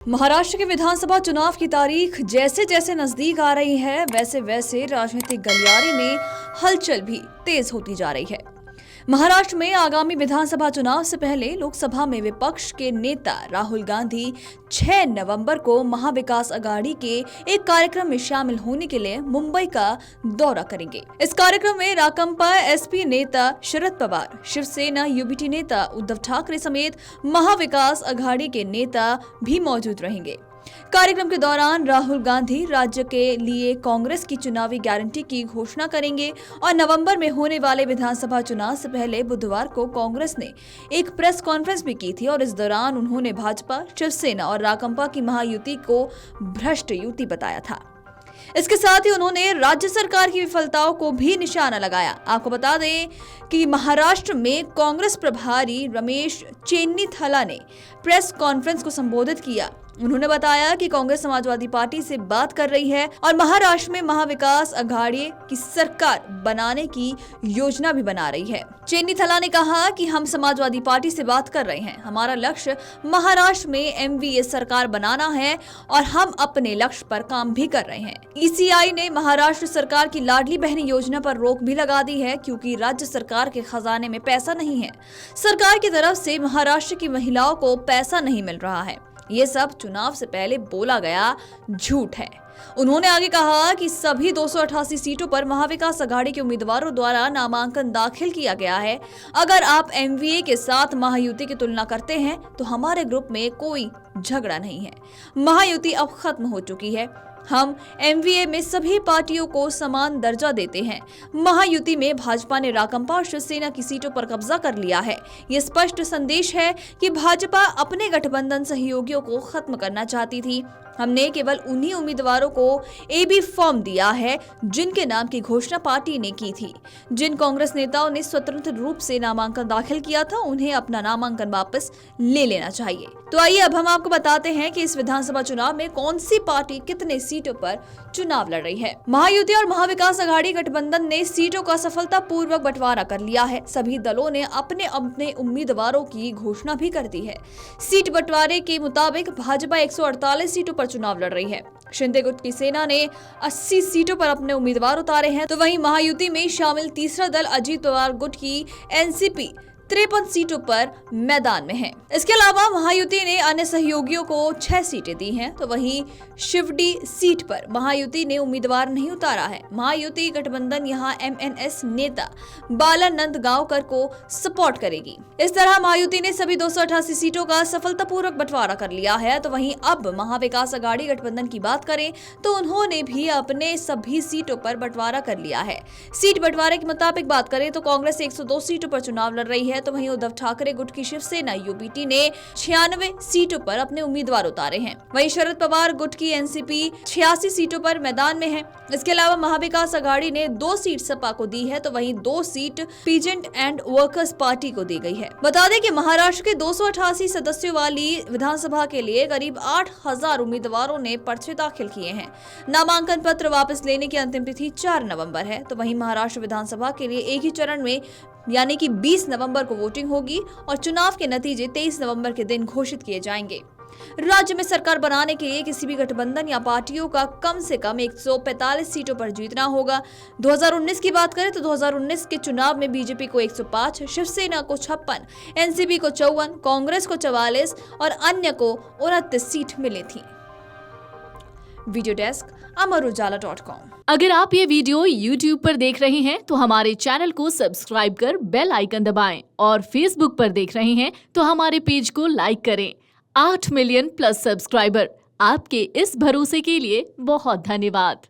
महाराष्ट्र के विधानसभा चुनाव की तारीख जैसे जैसे नजदीक आ रही है वैसे वैसे राजनीतिक गलियारे में हलचल भी तेज होती जा रही है। महाराष्ट्र में आगामी विधानसभा चुनाव से पहले लोकसभा में विपक्ष के नेता राहुल गांधी 6 नवंबर को महाविकास अघाड़ी के एक कार्यक्रम में शामिल होने के लिए मुंबई का दौरा करेंगे। इस कार्यक्रम में राकंपा एसपी नेता शरद पवार, शिवसेना यूबीटी नेता उद्धव ठाकरे समेत महाविकास अघाड़ी के नेता भी मौजूद रहेंगे। कार्यक्रम के दौरान राहुल गांधी राज्य के लिए कांग्रेस की चुनावी गारंटी की घोषणा करेंगे और नवंबर में होने वाले विधानसभा चुनाव से पहले बुधवार को कांग्रेस ने एक प्रेस कॉन्फ्रेंस भी की थी और इस दौरान उन्होंने भाजपा, शिवसेना और राकंपा की महायुति को भ्रष्ट युति बताया था। इसके साथ ही उन्होंने राज्य सरकार की विफलताओं को भी निशाना लगाया। आपको बता दें कि महाराष्ट्र में कांग्रेस प्रभारी रमेश चेन्नीथला ने प्रेस कॉन्फ्रेंस को संबोधित किया। उन्होंने बताया कि कांग्रेस समाजवादी पार्टी से बात कर रही है और महाराष्ट्र में महाविकास अघाड़ी की सरकार बनाने की योजना भी बना रही है। चेन्नीथला ने कहा कि हम समाजवादी पार्टी से बात कर रहे हैं। हमारा लक्ष्य महाराष्ट्र में एमवीए सरकार बनाना है और हम अपने लक्ष्य पर काम भी कर रहे हैं। ईसीआई ने महाराष्ट्र सरकार की लाडली बहन योजना पर रोक भी लगा दी है क्योंकि राज्य सरकार के खजाने में पैसा नहीं है। सरकार की तरफ से महाराष्ट्र की महिलाओं को पैसा नहीं मिल रहा है। ये सब चुनाव से पहले बोला गया झूठ है। उन्होंने आगे कहा कि सभी 288 सीटों पर महाविकास अघाड़ी के उम्मीदवारों द्वारा नामांकन दाखिल किया गया है। अगर आप एमवीए के साथ महायुति की तुलना करते हैं तो हमारे ग्रुप में कोई झगड़ा नहीं है। महायुति अब खत्म हो चुकी है। हम एमवीए में सभी पार्टियों को समान दर्जा देते हैं। महायुति में भाजपा ने राकंपा और शिवसेना की सीटों पर कब्जा कर लिया है। ये स्पष्ट संदेश है कि भाजपा अपने गठबंधन सहयोगियों को खत्म करना चाहती थी। हमने केवल उन्हीं उम्मीदवारों को एबी फॉर्म दिया है जिनके नाम की घोषणा पार्टी ने की थी। जिन कांग्रेस नेताओं ने स्वतंत्र रूप से नामांकन दाखिल किया था उन्हें अपना नामांकन वापस ले लेना चाहिए। तो आइए अब हम आपको बताते हैं कि इस विधानसभा चुनाव में कौन सी पार्टी कितने सीटों पर चुनाव लड़ रही है। महायुति और महाविकास अघाड़ी गठबंधन ने सीटों का सफलतापूर्वक बंटवारा कर लिया है। सभी दलों ने अपने अपने उम्मीदवारों की घोषणा भी कर दी है। सीट बंटवारे के मुताबिक भाजपा 148 सीटों पर चुनाव लड़ रही है। शिंदे गुट की सेना ने 80 सीटों पर अपने उम्मीदवार उतारे हैं, तो वहीं महायुति में शामिल तीसरा दल अजीत पवार गुट की एनसीपी 53 सीटों पर मैदान में है। इसके अलावा महायुति ने अन्य सहयोगियों को 6 सीटें दी हैं, तो वहीं शिवडी सीट पर महायुति ने उम्मीदवार नहीं उतारा है। महायुति गठबंधन यहां एमएनएस नेता बालानंद गांवकर को सपोर्ट करेगी। इस तरह महायुति ने सभी 288 सीटों का सफलतापूर्वक बंटवारा कर लिया है। तो वहीं अब महाविकास अघाड़ी गठबंधन की बात करें तो उन्होंने भी अपने सभी सीटों पर बंटवारा कर लिया है। सीट बंटवारे के मुताबिक बात करें तो कांग्रेस 102 सीटों पर चुनाव लड़ रही है, तो वहीं उद्धव ठाकरे गुट की शिवसेना यूबीटी ने 96 सीटों पर अपने उम्मीदवार उतारे हैं। वहीं शरद पवार गुट की एनसीपी 86 सीटों पर मैदान में है। इसके अलावा महाविकास अघाड़ी ने 2 सीट सपा को दी है, तो वहीं 2 seat peasant and workers party को दी गई है। बता दें कि महाराष्ट्र के 288 सदस्यों वाली विधानसभा के लिए करीब 8000 उम्मीदवारों ने पर्चे दाखिल किए हैं। नामांकन पत्र वापस लेने की अंतिम तिथि 4 नवंबर है। तो वहीं महाराष्ट्र विधानसभा के लिए एक ही चरण में यानी कि 20 नवंबर को वोटिंग होगी और चुनाव के नतीजे 23 नवंबर के दिन घोषित किए जाएंगे। राज्य में सरकार बनाने के लिए किसी भी गठबंधन या पार्टियों का कम से कम 145 सीटों पर जीतना होगा। 2019 की बात करें तो 2019 के चुनाव में बीजेपी को 105, शिवसेना को 56, एनसीपी को 54, कांग्रेस को 44 और अन्य को 29 सीट मिली थी। वीडियो डेस्क अमरउजाला.com। अगर आप ये वीडियो YouTube पर देख रहे हैं तो हमारे चैनल को सब्सक्राइब कर बेल आइकन दबाएं और Facebook पर देख रहे हैं तो हमारे पेज को लाइक करें। 8 मिलियन प्लस सब्सक्राइबर, आपके इस भरोसे के लिए बहुत धन्यवाद।